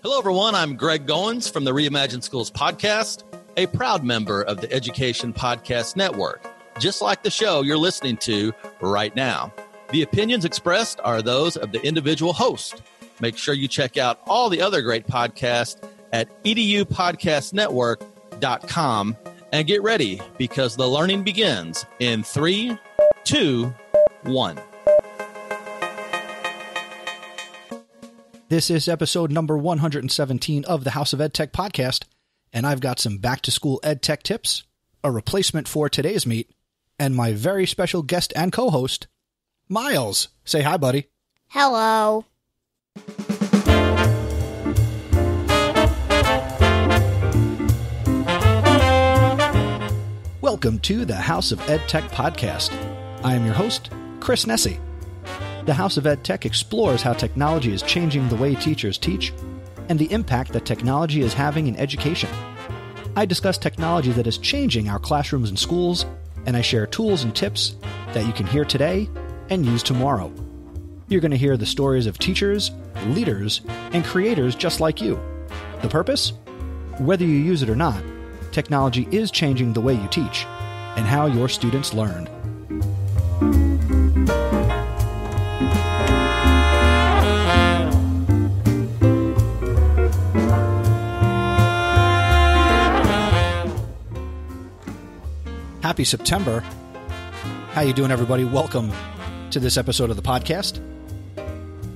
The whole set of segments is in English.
Hello, everyone. I'm Greg Goins from the Reimagine Schools podcast, a proud member of the Education Podcast Network, just like the show you're listening to right now. The opinions expressed are those of the individual host. Make sure you check out all the other great podcasts at edupodcastnetwork.com and get ready because the learning begins in 3, 2, 1. This is episode number 117 of the House of Edtech podcast, and I've got some back-to-school Edtech tips, a replacement for today's meet, and my very special guest and co-host, Miles. Say hi, buddy. Hello. Welcome to the House of Edtech podcast. I am your host, Chris Nessie. The House of EdTech explores how technology is changing the way teachers teach and the impact that technology is having in education. I discuss technology that is changing our classrooms and schools, and I share tools and tips that you can hear today and use tomorrow. You're going to hear the stories of teachers, leaders, and creators just like you. The purpose? Whether you use it or not, technology is changing the way you teach and how your students learn. Happy September. How you doing, everybody? Welcome to this episode of the podcast.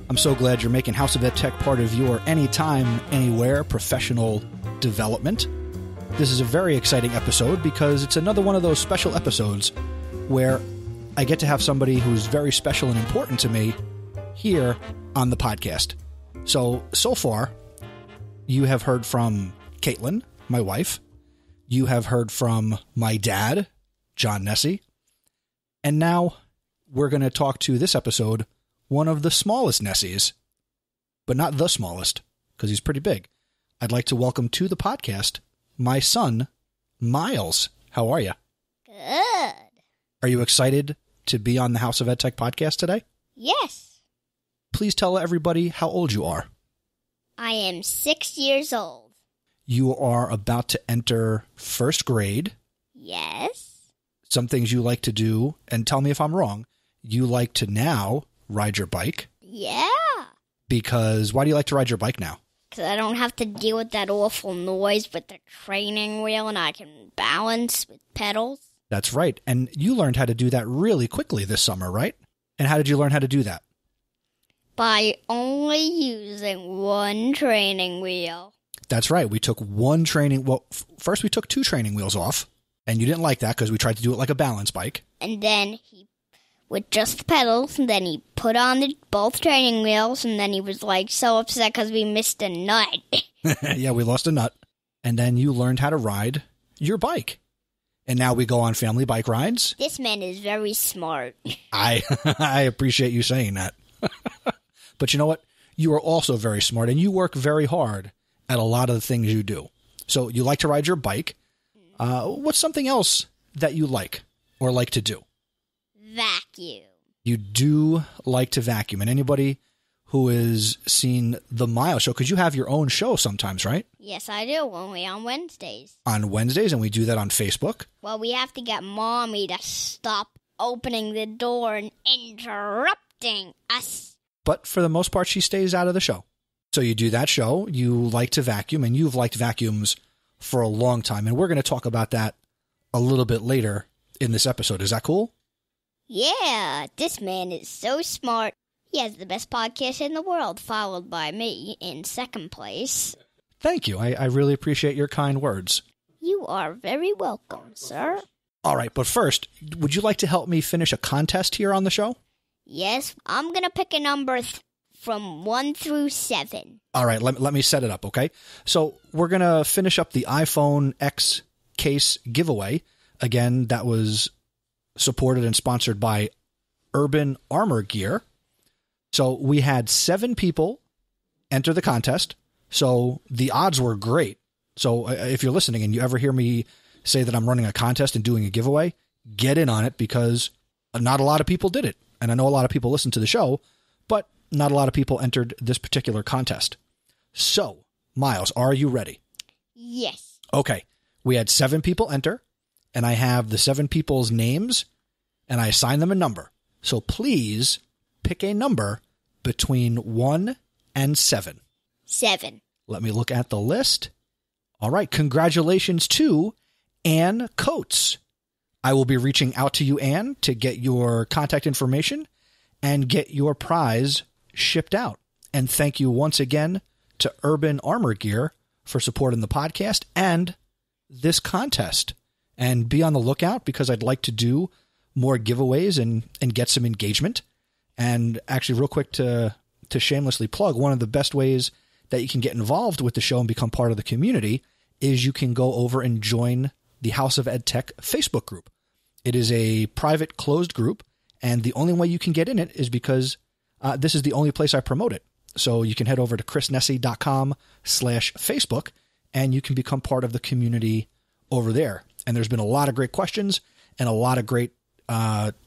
I'm so glad you're making House of EdTech part of your anytime, anywhere professional development. This is a very exciting episode because it's another one of those special episodes where I get to have somebody who's very special and important to me here on the podcast. So far, you have heard from Caitlin, my wife. You have heard from my dad, John Nessie. And now we're going to talk to this episode, one of the smallest Nessies, but not the smallest, because he's pretty big. I'd like to welcome to the podcast my son, Miles. How are you? Good. Are you excited to be on the House of EdTech podcast today? Yes. Please tell everybody how old you are. I am 6 years old. You are about to enter first grade. Yes. Some things you like to do, and tell me if I'm wrong, you like to now ride your bike. Yeah. Because why do you like to ride your bike now? Because I don't have to deal with that awful noise with the training wheel, and I can balance with pedals. That's right. And you learned how to do that really quickly this summer, right? And how did you learn how to do that? By only using one training wheel. That's right. We took one training. Well, first we took two training wheels off, and you didn't like that because we tried to do it like a balance bike. And then with just the pedals, and then he put on both training wheels, and then he was like so upset because we missed a nut. Yeah, we lost a nut. And then you learned how to ride your bike. And now we go on family bike rides. This man is very smart. I appreciate you saying that. But you know what? You are also very smart, and you work very hard at a lot of the things you do. So you like to ride your bike. What's something else that you like or like to do? Vacuum. You do like to vacuum. And anybody who has seen the Miles show, because you have your own show sometimes, right? Yes, I do, only on Wednesdays. On Wednesdays, and we do that on Facebook. Well, we have to get Mommy to stop opening the door and interrupting us. But for the most part, she stays out of the show. So you do that show, you like to vacuum, and you've liked vacuums for a long time. And we're going to talk about that a little bit later in this episode. Is that cool? Yeah, this man is so smart. He has the best podcast in the world, followed by me in second place. Thank you. I really appreciate your kind words. You are very welcome, sir. All right, but first, would you like to help me finish a contest here on the show? Yes, I'm going to pick a number from 1 through 7. All right, let me set it up, okay? So we're going to finish up the iPhone X case giveaway. Again, that was supported and sponsored by Urban Armor Gear. So we had 7 people enter the contest. So the odds were great. So if you're listening and you ever hear me say that I'm running a contest and doing a giveaway, get in on it because not a lot of people did it. And I know a lot of people listen to the show, but not a lot of people entered this particular contest. So Miles, are you ready? Yes. Okay. We had 7 people enter, and I have the 7 people's names, and I assign them a number. So please pick a number between 1 and 7. 7. Let me look at the list. All right. Congratulations to Ann Coates. I will be reaching out to you, Ann, to get your contact information and get your prize shipped out. And thank you once again to Urban Armor Gear for supporting the podcast and this contest. And be on the lookout because I'd like to do more giveaways and get some engagement. And actually, real quick to shamelessly plug, one of the best ways that you can get involved with the show and become part of the community is you can go over and join the House of Edtech Facebook group. It is a private closed group, and the only way you can get in it is because this is the only place I promote it. So you can head over to chrisnessy.com/Facebook, and you can become part of the community over there. And there's been a lot of great questions and a lot of great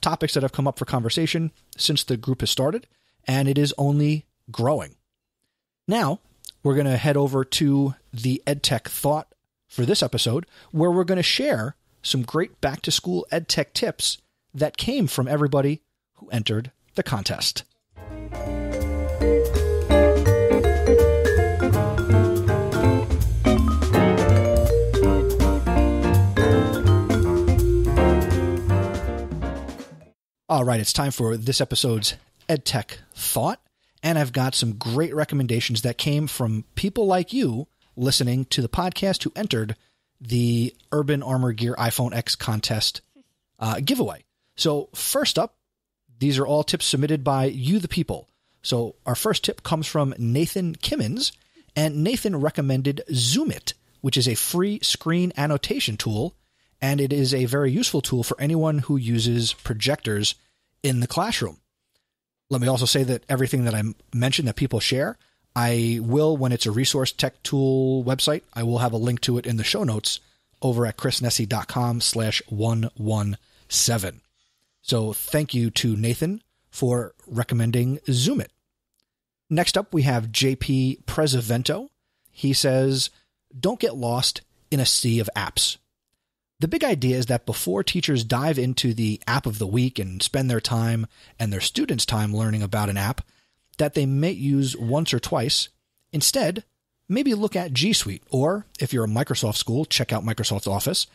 topics that have come up for conversation since the group has started, and it is only growing. Now, we're going to head over to the EdTech Thought for this episode, where we're going to share some great back-to-school EdTech tips that came from everybody who entered the contest. All right, it's time for this episode's EdTech Thought, and I've got some great recommendations that came from people like you listening to the podcast who entered the Urban Armor Gear iPhone X contest giveaway. So first up, these are all tips submitted by you, the people. So our first tip comes from Nathan Kimmins, and Nathan recommended ZoomIt, which is a free screen annotation tool, and it is a very useful tool for anyone who uses projectors in the classroom. Let me also say that everything that I mentioned that people share, I will, when it's a resource tech tool website, I will have a link to it in the show notes over at chrisnessy.com/117. So thank you to Nathan for recommending ZoomIt. Next up, we have JP Presavento. He says, don't get lost in a sea of apps. The big idea is that before teachers dive into the app of the week and spend their time and their students' time learning about an app that they may use once or twice, instead, maybe look at G Suite, or if you're a Microsoft school, check out Microsoft Office,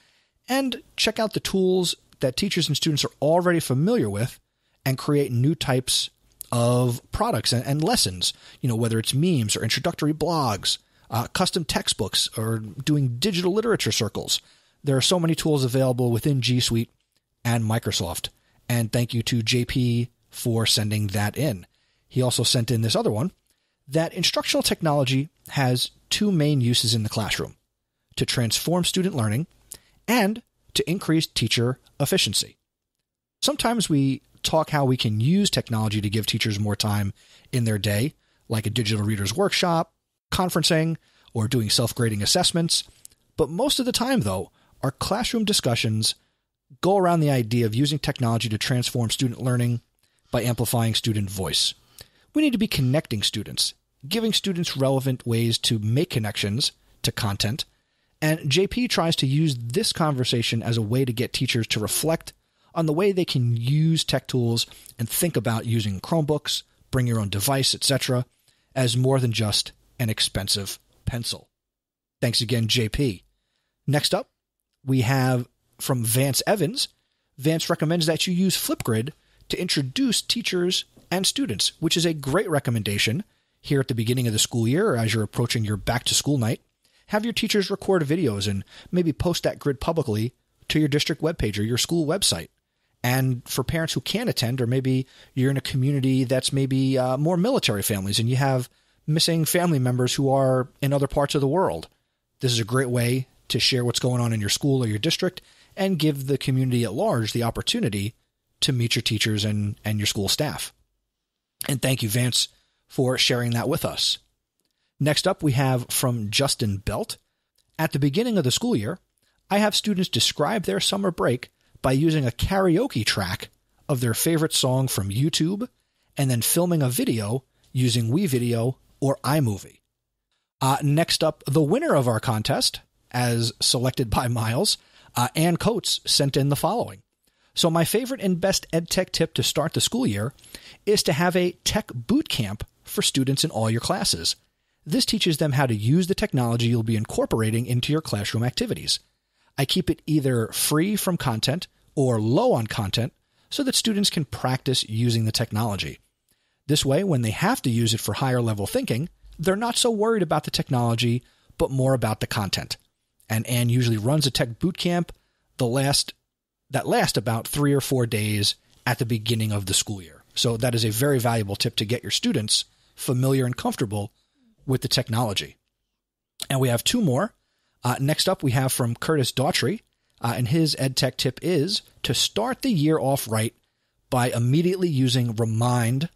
and check out the tools that teachers and students are already familiar with and create new types of products and lessons, whether it's memes or introductory blogs, custom textbooks, or doing digital literature circles. There are so many tools available within G Suite and Microsoft. And thank you to JP for sending that in. He also sent in this other one, that instructional technology has 2 main uses in the classroom: to transform student learning and to increase teacher efficiency. Sometimes we talk how we can use technology to give teachers more time in their day, like a digital readers workshop, conferencing, or doing self-grading assessments. But most of the time, though, our classroom discussions go around the idea of using technology to transform student learning by amplifying student voice. We need to be connecting students, giving students relevant ways to make connections to content, and JP tries to use this conversation as a way to get teachers to reflect on the way they can use tech tools and think about using Chromebooks, bring your own device, etc., as more than just an expensive pencil. Thanks again, JP. Next up, we have from Vance Evans. Vance recommends that you use Flipgrid to introduce teachers and students, which is a great recommendation here at the beginning of the school year or as you're approaching your back-to-school night. Have your teachers record videos and maybe post that grid publicly to your district webpage or your school website. And for parents who can't attend, or maybe you're in a community that's maybe more military families and you have missing family members who are in other parts of the world, this is a great way to share what's going on in your school or your district and give the community at large the opportunity to meet your teachers and your school staff. And thank you, Vance, for sharing that with us. Next up, we have from Justin Belt. At the beginning of the school year, I have students describe their summer break by using a karaoke track of their favorite song from YouTube and then filming a video using WeVideo or iMovie. Next up, the winner of our contest, as selected by Miles, Ann Coates sent in the following. So my favorite and best EdTech tip to start the school year is to have a tech boot camp for students in all your classes. This teaches them how to use the technology you'll be incorporating into your classroom activities. I keep it either free from content or low on content so that students can practice using the technology. This way, when they have to use it for higher level thinking, they're not so worried about the technology, but more about the content. And Anne usually runs a tech boot camp that lasts about 3 or 4 days at the beginning of the school year. So that is a very valuable tip to get your students familiar and comfortable with the technology. And we have 2 more. Next up, we have from Curtis Daughtry, and his EdTech tip is to start the year off right by immediately using Remind,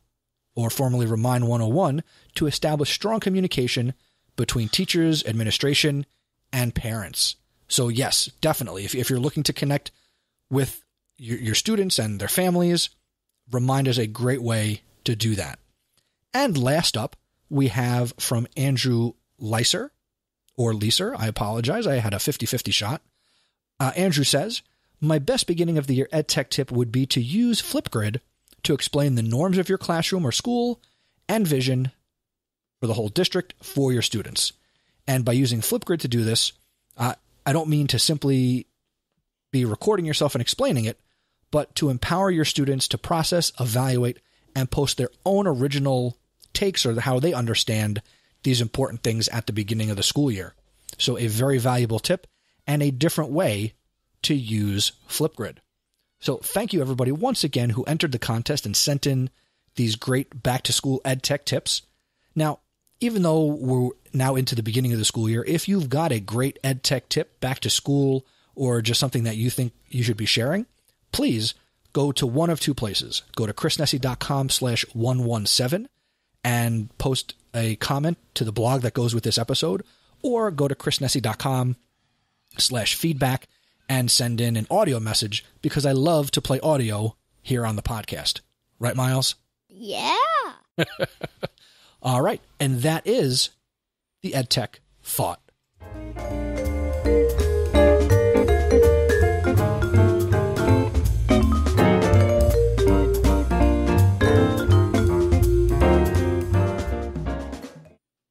or formerly Remind 101, to establish strong communication between teachers, administration, and parents. So yes, definitely, if you're looking to connect with your students and their families, Remind is a great way to do that. And last up, we have from Andrew Leiser, or Leiser, I apologize, I had a 50-50 shot. Andrew says, my best beginning of the year EdTech tip would be to use Flipgrid to explain the norms of your classroom or school and vision for the whole district for your students. And by using Flipgrid to do this, I don't mean to simply be recording yourself and explaining it, but to empower your students to process, evaluate, and post their own original takes or how they understand these important things at the beginning of the school year. So a very valuable tip and a different way to use Flipgrid. So thank you everybody once again who entered the contest and sent in these great back-to-school EdTech tips. Now, even though we're now into the beginning of the school year, if you've got a great EdTech tip back to school or just something that you think you should be sharing, please go to one of 2 places. Go to chrisnessy.com/117 and post a comment to the blog that goes with this episode, or go to chrisnessy.com/feedback and send in an audio message, because I love to play audio here on the podcast. Right, Miles? Yeah. All right. And that is the EdTech Thought.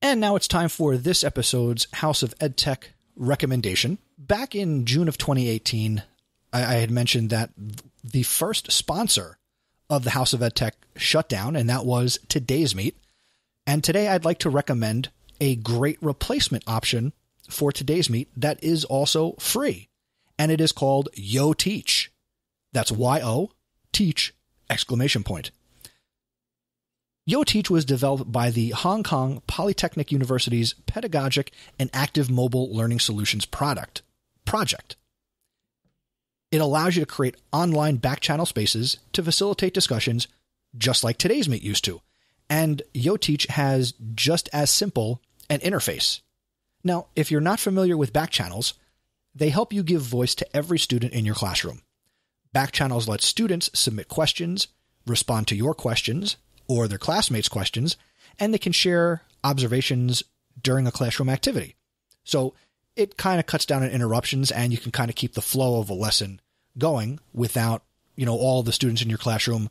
And now it's time for this episode's House of EdTech recommendation. Back in June of 2018, I had mentioned that the first sponsor of the House of EdTech shut down, and that was Today's Meet. And today I'd like to recommend a great replacement option for Today's Meet that is also free. And it is called Yo Teach. That's Y-O, Teach, ! Yo Teach was developed by the Hong Kong Polytechnic University's Pedagogic and Active Mobile Learning Solutions project. It allows you to create online back-channel spaces to facilitate discussions just like Today's Meet used to. And Yo Teach has just as simple an interface. Now, if you're not familiar with back-channels, they help you give voice to every student in your classroom. Back-channels let students submit questions, respond to your questions, or their classmates' questions, and they can share observations during a classroom activity. So it kind of cuts down on interruptions, and you can kind of keep the flow of a lesson going without, all the students in your classroom,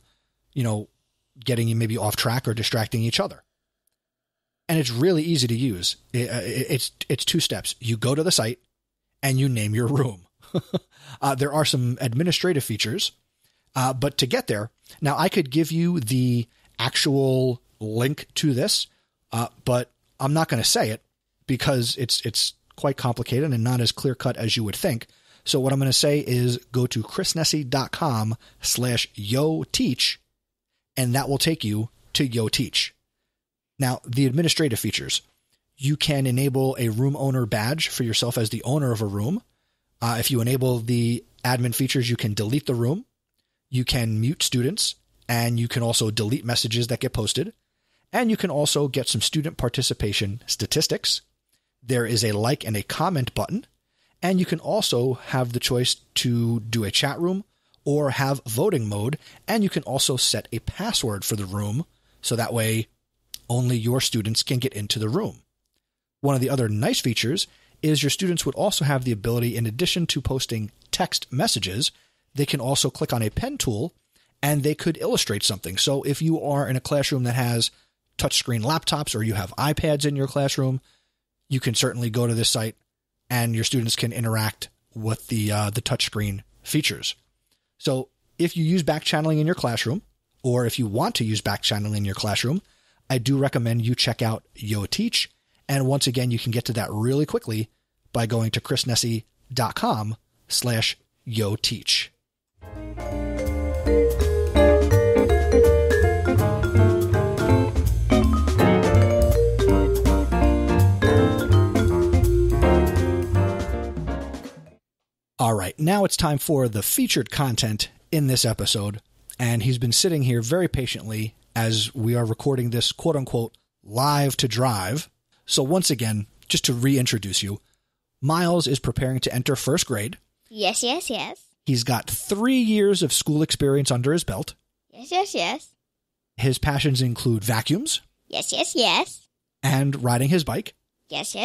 getting you maybe off track or distracting each other. And it's really easy to use. It's 2 steps. You go to the site and you name your room. There are some administrative features, but to get there, now I could give you the actual link to this, but I'm not going to say it because it's quite complicated and not as clear-cut as you would think. So what I'm going to say is go to chrisnessy.com/YoTeach, and that will take you to Yo Teach. Now, the administrative features. You can enable a room owner badge for yourself as the owner of a room. If you enable the admin features, you can delete the room. You can mute students, and you can also delete messages that get posted. And you can also get some student participation statistics. There is a like and a comment button. And you can also have the choice to do a chat room or have voting mode. And you can also set a password for the room, so that way only your students can get into the room. One of the other nice features is your students would also have the ability, in addition to posting text messages, they can also click on a pen tool and they could illustrate something. So if you are in a classroom that has touchscreen laptops or you have iPads in your classroom, you can certainly go to this site and your students can interact with the touchscreen features. So if you use back channeling in your classroom, or if you want to use back channeling in your classroom, I do recommend you check out HoET. And once again, you can get to that really quickly by going to chrisnessy.com/HoET. All right, now it's time for the featured content in this episode, and he's been sitting here very patiently as we are recording this quote-unquote live to drive. So once again, just to reintroduce you, Miles is preparing to enter first grade. Yes. He's got 3 years of school experience under his belt. Yes. His passions include vacuums. Yes. And riding his bike. Yes.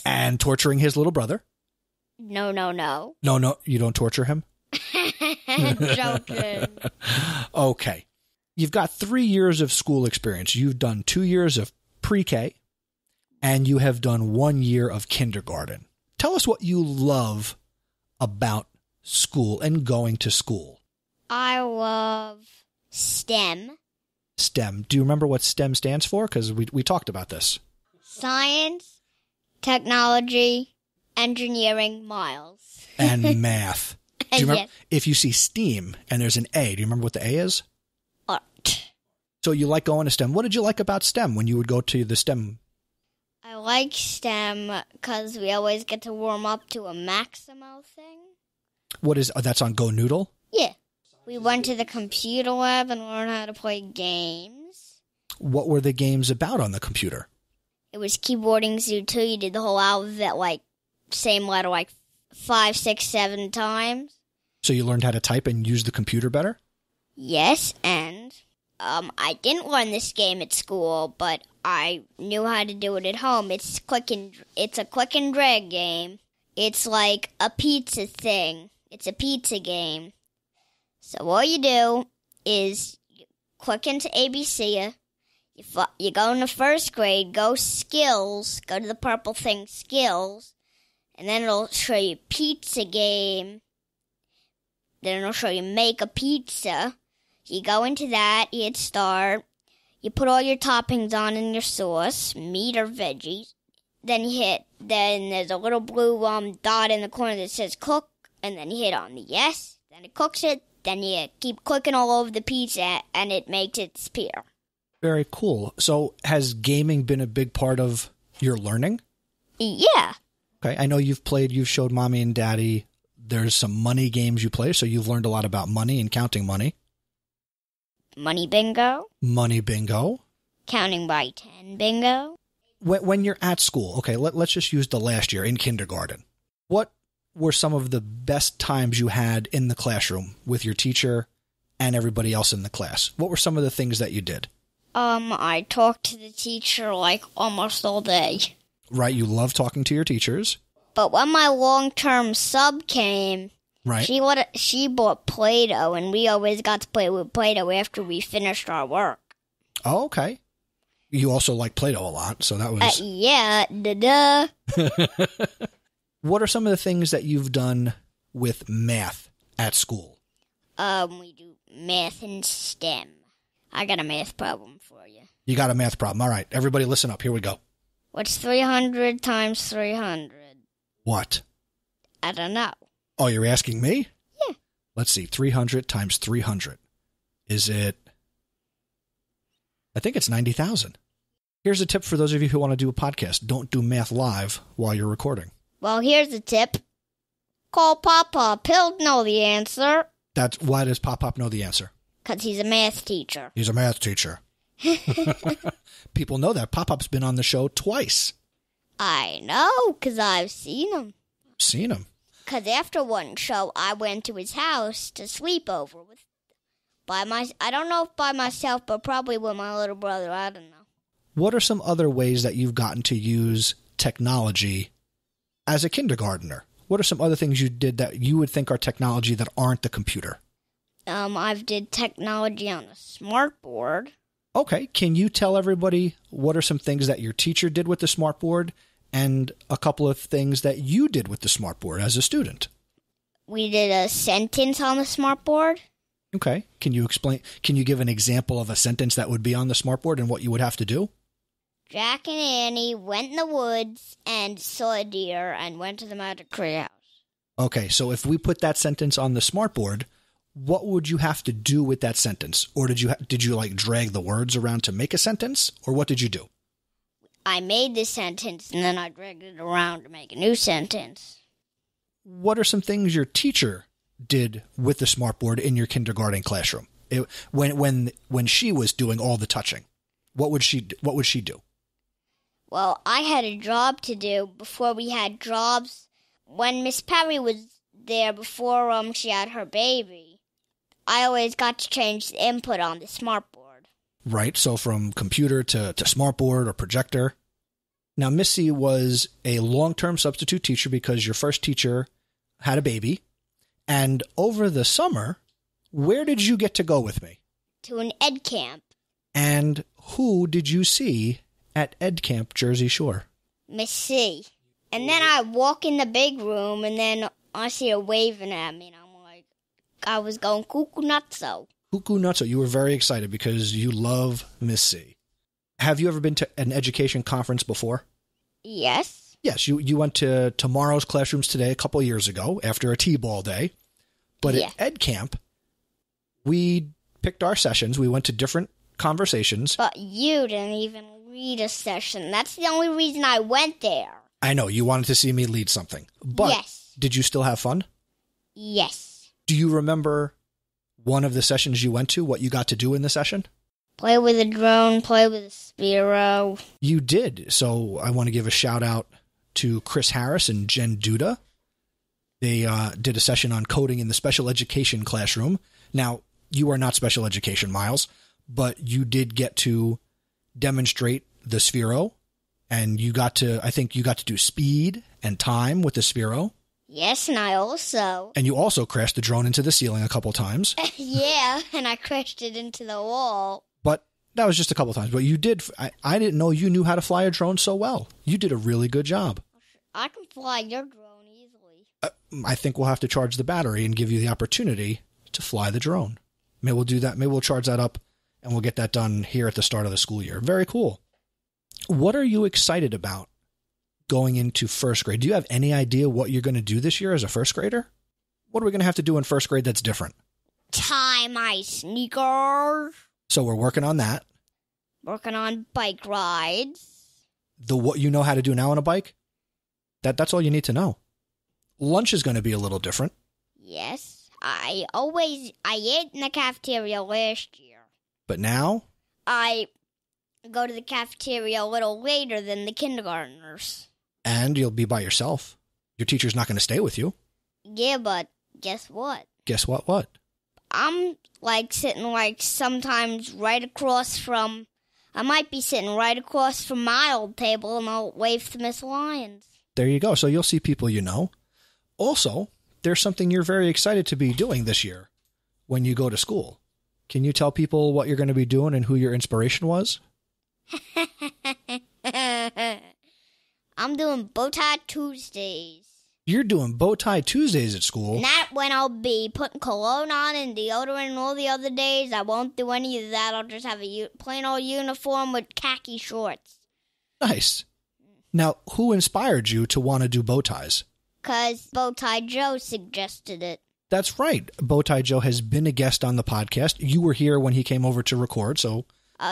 And torturing his little brother. No. No, you don't torture him? Joking. Okay. You've got 3 years of school experience. You've done 2 years of pre-K, and you have done 1 year of kindergarten. Tell us what you love about school and going to school. I love STEM. STEM. Do you remember what STEM stands for? Because we talked about this. Science, technology, engineering, Miles. And math. Do you remember, Yes. if you see STEAM and there's an A, do you remember what the A is? Art. So you like going to STEM. What did you like about STEM when you would go to the STEM? I like STEM because we always get to warm up to a Maximo thing. That's on Go Noodle? Yeah. We went to the computer lab and learned how to play games. What were the games about on the computer? It was keyboarding Zoo 2. You did the whole alphabet, same letter, 5, 6, 7 times. So you learned how to type and use the computer better? Yes, and I didn't learn this game at school, but I knew how to do it at home. It's a click and drag game. It's like a pizza thing. It's a pizza game. So all you do is you click into ABC. You go into first grade, go skills, go to the purple thing, skills, and then it'll show you pizza game. Then it'll show you make a pizza. You go into that, you hit start. You put all your toppings on in your sauce, meat or veggies. Then there's a little blue dot in the corner that says cook, and then you hit on the yes. Then it cooks it. Then you keep clicking all over the pizza, and it makes it disappear. Very cool. So has gaming been a big part of your learning? Yeah. Okay, I know you've showed Mommy and Daddy. There's some money games you play, so you've learned a lot about money and counting money. Money bingo. Money bingo. Counting by 10 bingo. When you're at school, okay, let's just use the last year in kindergarten. What were some of the best times you had in the classroom with your teacher and everybody else in the class? What were some of the things that you did? I talked to the teacher almost all day. Right, you love talking to your teachers. But when my long-term sub came, right, she bought Play-Doh, and we always got to play with Play-Doh after we finished our work. Oh, okay. You also like Play-Doh a lot, so that was... Yeah, duh. What are some of the things that you've done with math at school? We do math and STEM. I got a math problem for you. You got a math problem. All right, everybody listen up. Here we go. What's 300 times 300? What? I don't know. Oh, you're asking me? Yeah. Let's see. 300 times 300. Is it... I think it's 90,000. Here's a tip for those of you who want to do a podcast. Don't do math live while you're recording. Well, here's a tip. Call Pop-Pop. He'll know the answer. Why does Pop-Pop know the answer? Because he's a math teacher. He's a math teacher. People know that. Pop-Pop's been on the show twice. I know, because I've seen him. Seen him? Because after one show, I went to his house to sleep over I don't know if by myself, but probably with my little brother. I don't know. What are some other ways that you've gotten to use technology as a kindergartner? What are some other things you did that you would think are technology that aren't the computer? I've did technology on a smartboard. Okay. Can you tell everybody what are some things that your teacher did with the smartboard and a couple of things that you did with the smartboard as a student? We did a sentence on the smartboard. Okay. Can you give an example of a sentence that would be on the smartboard and what you would have to do? Jack and Annie went in the woods and saw a deer and went to the magic tree house. Okay. So if we put that sentence on the smartboard, what would you have to do with that sentence? Or did you like drag the words around to make a sentence? Or what did you do? I made the sentence and then I dragged it around to make a new sentence. What are some things your teacher did with the smartboard in your kindergarten classroom? When she was doing all the touching, what would she do? Well, I had a job to do before we had jobs. When Miss Perry was there before she had her baby, I always got to change the input on the smartboard. Right, so from computer to smartboard or projector. Now, Missy was a long-term substitute teacher because your first teacher had a baby. And over the summer, where did you get to go with me? To an ed camp. And who did you see at Ed Camp Jersey Shore? Miss C. And then I walk in the big room, and then I see her waving at me, and I'm like, I was going cuckoo nutso. Cuckoo nutso. You were very excited because you love Miss C. Have you ever been to an education conference before? Yes. Yes, you went to Tomorrow's Classrooms Today a couple of years ago after a T-ball day. But yeah. At Ed Camp, we picked our sessions. We went to different conversations. But you didn't even lead a session. That's the only reason I went there. I know. You wanted to see me lead something. But yes. Did you still have fun? Yes. Do you remember one of the sessions you went to, what you got to do in the session? Play with a drone, play with a Spiro. You did. So I want to give a shout out to Chris Harris and Jen Duda. They did a session on coding in the special education classroom. Now, you are not special education, Miles, but you did get to demonstrate the Sphero, and I think you got to do speed and time with the Sphero. Yes, and And you also crashed the drone into the ceiling a couple times. Yeah, and I crashed it into the wall. But that was just a couple times. But you did. I didn't know you knew how to fly a drone so well. You did a really good job. I can fly your drone easily. I think we'll have to charge the battery and give you the opportunity to fly the drone. Maybe we'll do that. Maybe we'll charge that up and we'll get that done here at the start of the school year. Very cool. What are you excited about going into first grade? Do you have any idea what you're going to do this year as a first grader? What are we going to have to do in first grade that's different? Tie my sneakers. So we're working on that. Working on bike rides. What you know how to do now on a bike? That's all you need to know. Lunch is going to be a little different. Yes. I ate in the cafeteria last year. But now? I go to the cafeteria a little later than the kindergartners. And you'll be by yourself. Your teacher's not going to stay with you. Yeah, but guess what? Guess what? I'm sitting sometimes right across from... I might be sitting right across from my old table and I'll wave to Miss Lyons. There you go. So you'll see people you know. Also, there's something you're very excited to be doing this year when you go to school. Can you tell people what you're going to be doing and who your inspiration was? I'm doing Bowtie Tuesdays. You're doing Bowtie Tuesdays at school? And that when I'll be putting cologne on and deodorant and all the other days. I won't do any of that. I'll just have a plain old uniform with khaki shorts. Nice. Now, who inspired you to want to do bow ties? Because Bowtie Joe suggested it. That's right. Bowtie Joe has been a guest on the podcast. You were here when he came over to record, so...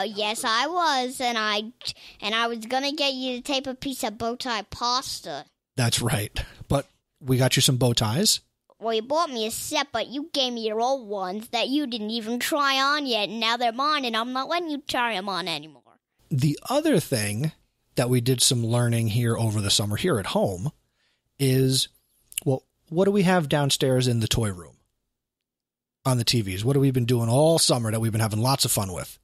Yes, I was, and I was going to get you to tape a piece of bowtie pasta. That's right. But we got you some bow ties. Well, you bought me a set, but you gave me your old ones that you didn't even try on yet, and now they're mine, and I'm not letting you try them on anymore. The other thing that we did some learning here over the summer here at home is, well, what do we have downstairs in the toy room on the TVs? What have we been doing all summer that we've been having lots of fun with?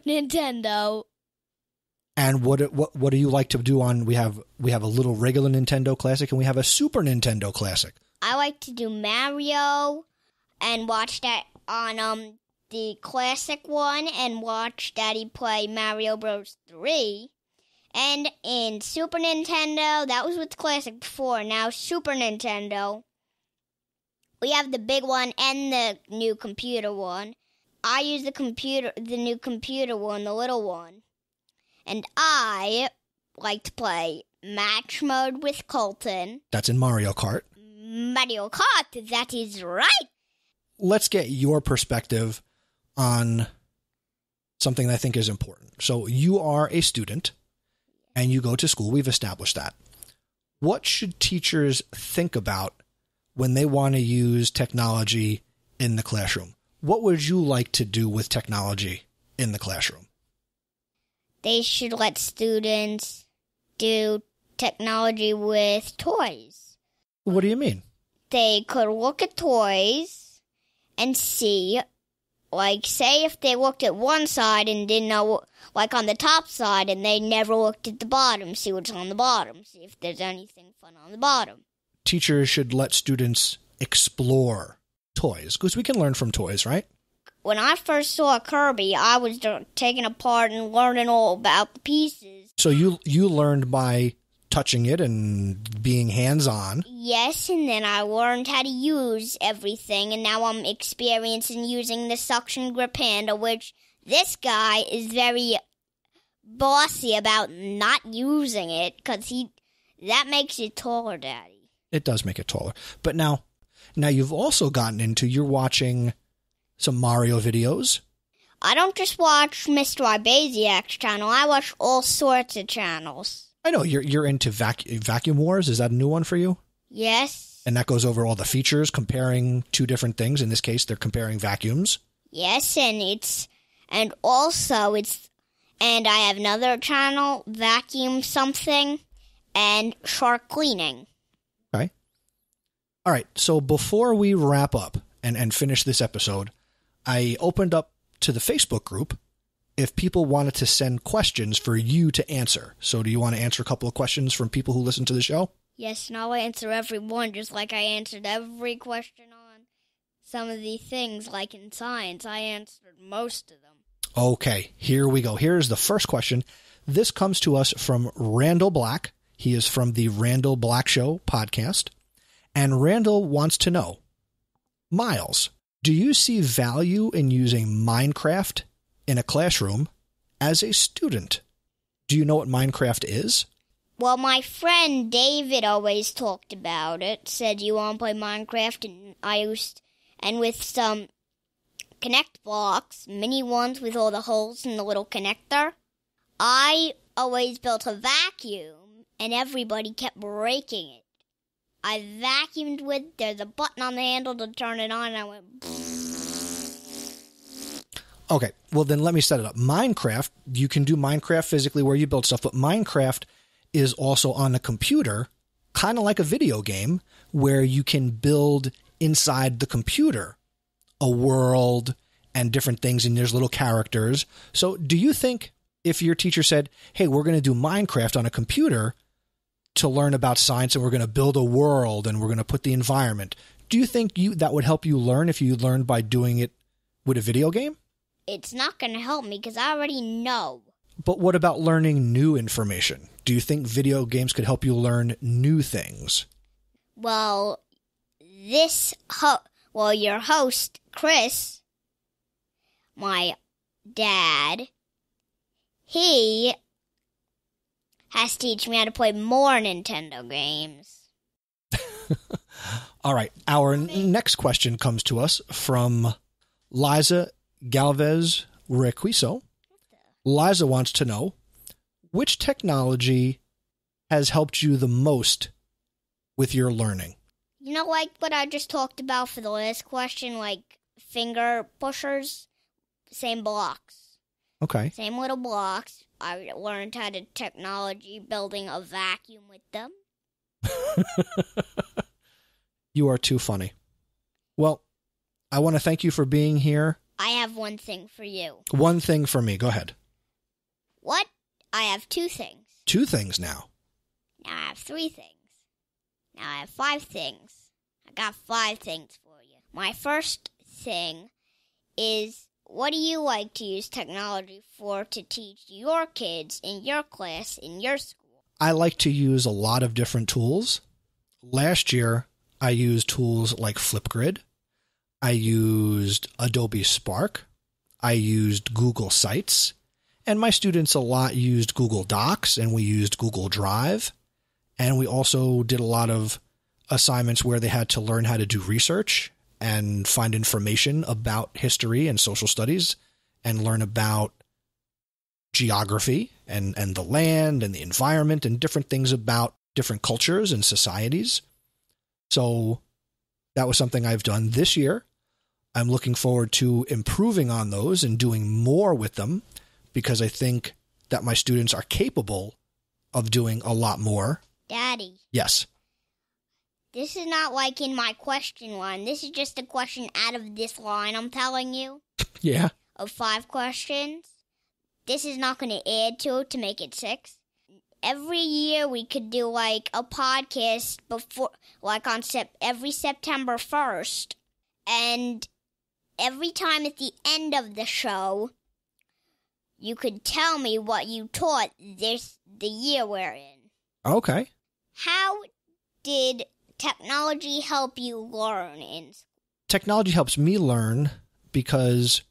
Nintendo. And what do you like to do on? We have a little regular Nintendo Classic and we have a Super Nintendo Classic. I like to do Mario and watch that on the Classic one and watch Daddy play Mario Bros. 3. And in Super Nintendo, that was with Classic before. Now Super Nintendo, we have the big one and the new computer one. I use the new computer one, the little one. And I like to play Match Mode with Colton. That's in Mario Kart. Mario Kart, that is right. Let's get your perspective on something that I think is important. So you are a student and you go to school. We've established that. What should teachers think about when they want to use technology in the classroom? What would you like to do with technology in the classroom? They should let students do technology with toys. What do you mean? They could look at toys and see, like, say if they looked at one side and didn't know, like on the top side, and they never looked at the bottom, see what's on the bottom, see if there's anything fun on the bottom. Teachers should let students explore toys, because we can learn from toys, right? When I first saw Kirby, I was taking apart and learning all about the pieces. So you learned by touching it and being hands-on. Yes, and then I learned how to use everything, and now I'm experiencing using the suction grip handle, which this guy is very bossy about not using it, because that makes it taller, Daddy. It does make it taller. But now you've also gotten into, you're watching some Mario videos. I don't just watch Mr. Ibaziak's channel. I watch all sorts of channels. I know you're into Vacuum Wars. Is that a new one for you? Yes. And that goes over all the features, comparing two different things. In this case, they're comparing vacuums. Yes, and I have another channel, Vacuum Something, and Shark Cleaning. Okay. All right. So before we wrap up and finish this episode, I opened up to the Facebook group if people wanted to send questions for you to answer. So do you want to answer a couple of questions from people who listen to the show? Yes, and I'll answer every one, just like I answered every question on some of the things, like in science. I answered most of them. Okay, here we go. Here's the first question. This comes to us from Randall Black. He is from the Randall Black Show podcast. And Randall wants to know, Miles, do you see value in using Minecraft in a classroom as a student? Do you know what Minecraft is? Well, my friend David always talked about it, said you want to play Minecraft, and with some Connect blocks, mini ones with all the holes in the little connector. I always built a vacuum, and everybody kept breaking it. I vacuumed with, there's a button on the handle to turn it on, and I went... Okay, well then let me set it up. Minecraft, you can do Minecraft physically where you build stuff, but Minecraft is also on a computer, kind of like a video game, where you can build inside the computer a world and different things, and there's little characters. So do you think if your teacher said, hey, we're going to do Minecraft on a computer to learn about science, and we're going to build a world, and we're going to put the environment, do you think that would help you learn if you learned by doing it with a video game? It's not going to help me because I already know. But what about learning new information? Do you think video games could help you learn new things? Well, your host, Chris, my dad, he has to teach me how to play more Nintendo games. All right. Our next question comes to us from Liza Galvez Requiso. Liza wants to know, which technology has helped you the most with your learning? You know, like what I just talked about for the last question, like finger pushers, same blocks. Okay. Same little blocks. I learned how to technology building a vacuum with them. You are too funny. Well, I want to thank you for being here. I have one thing for you. One thing for me. Go ahead. What I have 2 things. 2 things now. Now I have 3 things. Now I have 5 things. I got 5 things for you. My first thing is, what do you like to use technology for to teach your kids in your class, in your school? I like to use a lot of different tools. Last year, I used tools like Flipgrid. I used Adobe Spark. I used Google Sites. And my students a lot used Google Docs, and we used Google Drive. And we also did a lot of assignments where they had to learn how to do research and find information about history and social studies and learn about geography and the land and the environment and different things about different cultures and societies. So that was something I've done this year. I'm looking forward to improving on those and doing more with them because I think that my students are capable of doing a lot more. Daddy. Yes. This is not like in my question line. This is just a question out of this line I'm telling you. Yeah. Of 5 questions. This is not going to add to make it 6. Every year we could do like a podcast before, like on every September 1st. And every time at the end of the show, you could tell me what you taught the year we're in. Okay. How did technology help you learn in school? Technology helps me learn because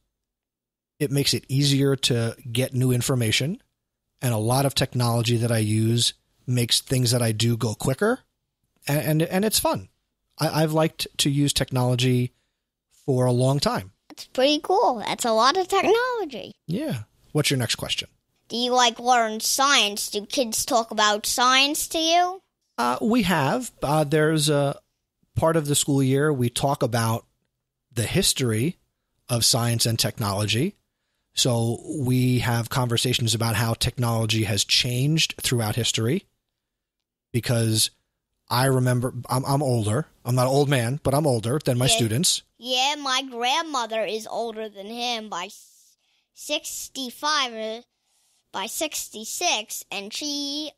it makes it easier to get new information. And a lot of technology that I use makes things that I do go quicker. And it's fun. I've liked to use technology for a long time. That's pretty cool. That's a lot of technology. Yeah. What's your next question? Do you learn science? Do kids talk about science to you? We have. There's a part of the school year we talk about the history of science and technology. So we have conversations about how technology has changed throughout history. Because I remember, I'm older. I'm not an old man, but I'm older than my students. Yeah, my grandmother is older than him by 65, by 66, and he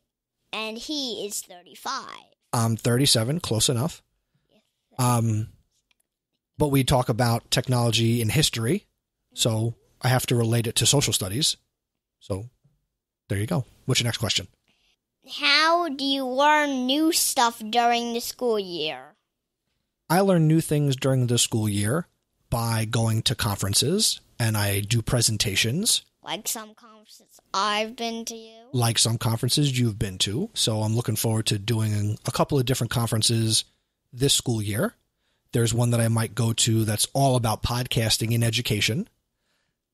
is 35. I'm 37, close enough. But we talk about technology in history, so I have to relate it to social studies. So there you go. What's your next question? How do you learn new stuff during the school year? I learn new things during the school year by going to conferences, and I do presentations. Like some conferences I've been to. Like some conferences you've been to. So I'm looking forward to doing a couple of different conferences this school year. There's one that I might go to that's all about podcasting in education.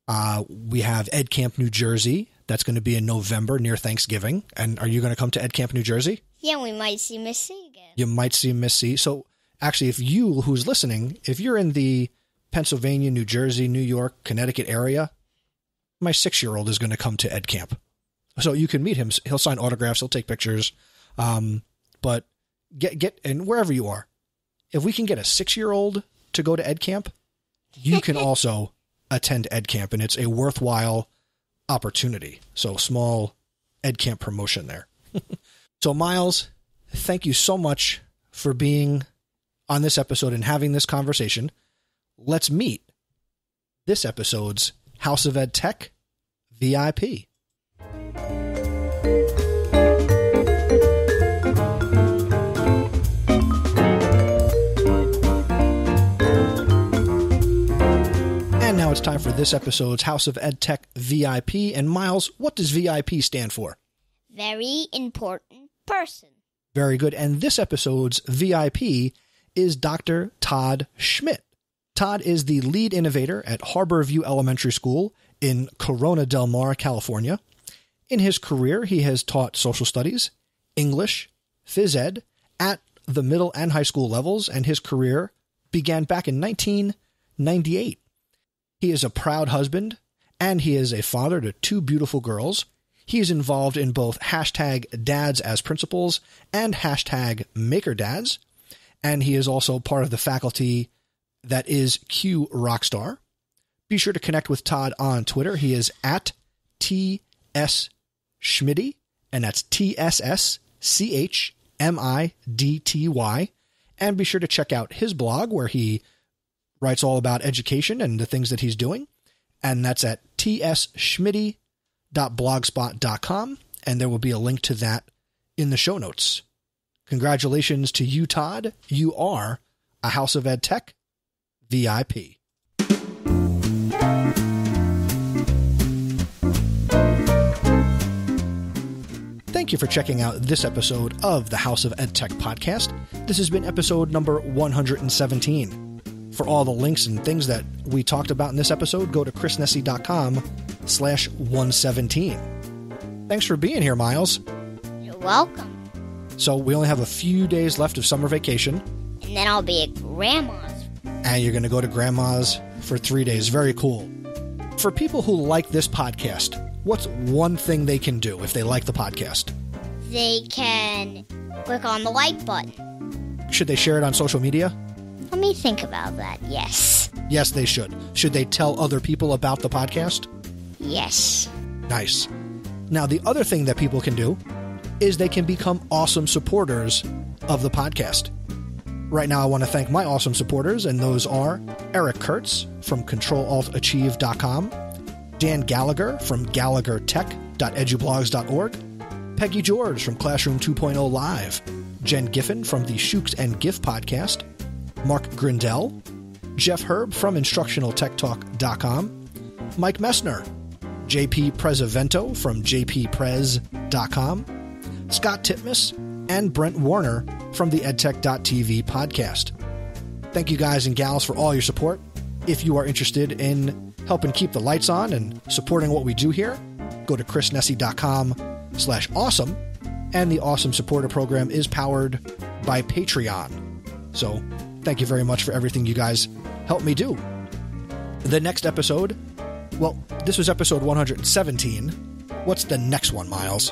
We have EdCamp New Jersey. That's going to be in November near Thanksgiving. And are you going to come to EdCamp New Jersey? Yeah, we might see Miss C again. You might see Miss C. So actually, if you, who's listening, if you're in the Pennsylvania, New Jersey, New York, Connecticut area, my 6-year-old is going to come to EdCamp. So you can meet him. He'll sign autographs. He'll take pictures. But get and wherever you are, if we can get a 6-year-old to go to EdCamp, you can also attend EdCamp, and it's a worthwhile opportunity. So small EdCamp promotion there. So Miles, thank you so much for being on this episode and having this conversation. Let's meet this episode's House of Edtech VIP. And now it's time for this episode's House of Edtech VIP. And Miles, what does VIP stand for? Very important person. Very good. And this episode's VIP is Dr. Todd Schmidt. Todd is the lead innovator at Harborview Elementary School in Corona del Mar, California. In his career, he has taught social studies, English, phys ed at the middle and high school levels, and his career began back in 1998. He is a proud husband, and he is a father to 2 beautiful girls. He is involved in both #dads as principals and #makerdads, and he is also part of the faculty that is Q Rockstar. Be sure to connect with Todd on Twitter. He is at TS Schmidty, and that's TSSCHMIDTY. And be sure to check out his blog where he writes all about education and the things that he's doing. And that's at tschmidty.blogspot.com. And there will be a link to that in the show notes. Congratulations to you, Todd. You are a House of Edtech VIP. Thank you for checking out this episode of the House of Edtech podcast. This has been episode number 117. For all the links and things that we talked about in this episode, go to chrisnessy.com/117. Thanks for being here, Miles. You're welcome. So we only have a few days left of summer vacation. And then I'll be at Grandma's. And you're going to go to Grandma's for 3 days. Very cool. For people who like this podcast, what's one thing they can do if they like the podcast? They can click on the like button. Should they share it on social media? Let me think about that. Yes. Yes, they should. Should they tell other people about the podcast? Yes. Nice. Now, the other thing that people can do is they can become awesome supporters of the podcast. Right now, I want to thank my awesome supporters, and those are Eric Kurtz from ControlAltAchieve.com, Dan Gallagher from GallagherTech.edublogs.org, Peggy George from Classroom 2.0 Live, Jen Giffen from the Shooks and GIF podcast, Mark Grindell, Jeff Herb from InstructionalTechTalk.com, Mike Messner, JP Prezavento from JPPrez.com, Scott Titmus, and Brent Warner from the Edtech.tv podcast. Thank you guys and gals for all your support. If you are interested in helping keep the lights on and supporting what we do here, go to chrisnessy.com/awesome. And the Awesome Supporter Program is powered by Patreon. So thank you very much for everything you guys help me do. The next episode, well, this was episode 117. What's the next one, Miles?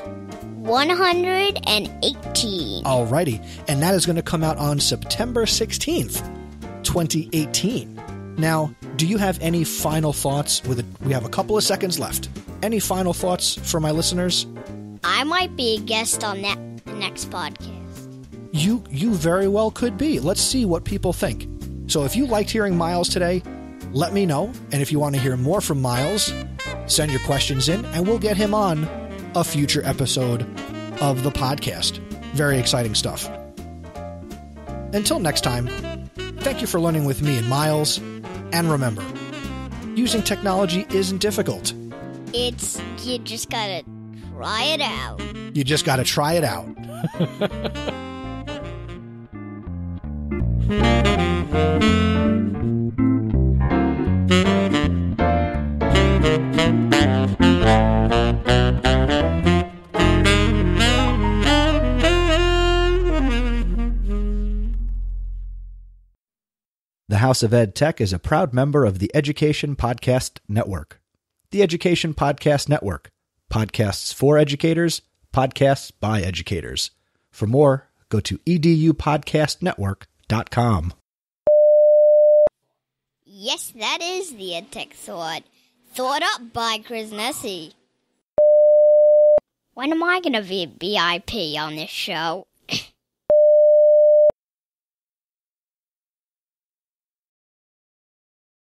118. Alrighty. And that is going to come out on September 16th, 2018. Now, do you have any final thoughts? We have a couple of seconds left. Any final thoughts for my listeners? I might be a guest on that next podcast. You very well could be. Let's see what people think. So if you liked hearing Miles today, let me know. And if you want to hear more from Miles, send your questions in and we'll get him on a future episode of the podcast. Very exciting stuff. Until next time, thank you for learning with me and Miles. And remember, using technology isn't difficult. You just gotta try it out. You just gotta try it out. The House of Edtech is a proud member of the Education Podcast Network. The Education Podcast Network. Podcasts for educators, podcasts by educators. For more, go to edupodcastnetwork.com. Yes, that is the Edtech Thought. Thought up by Chris Nessy. When am I going to be a VIP on this show?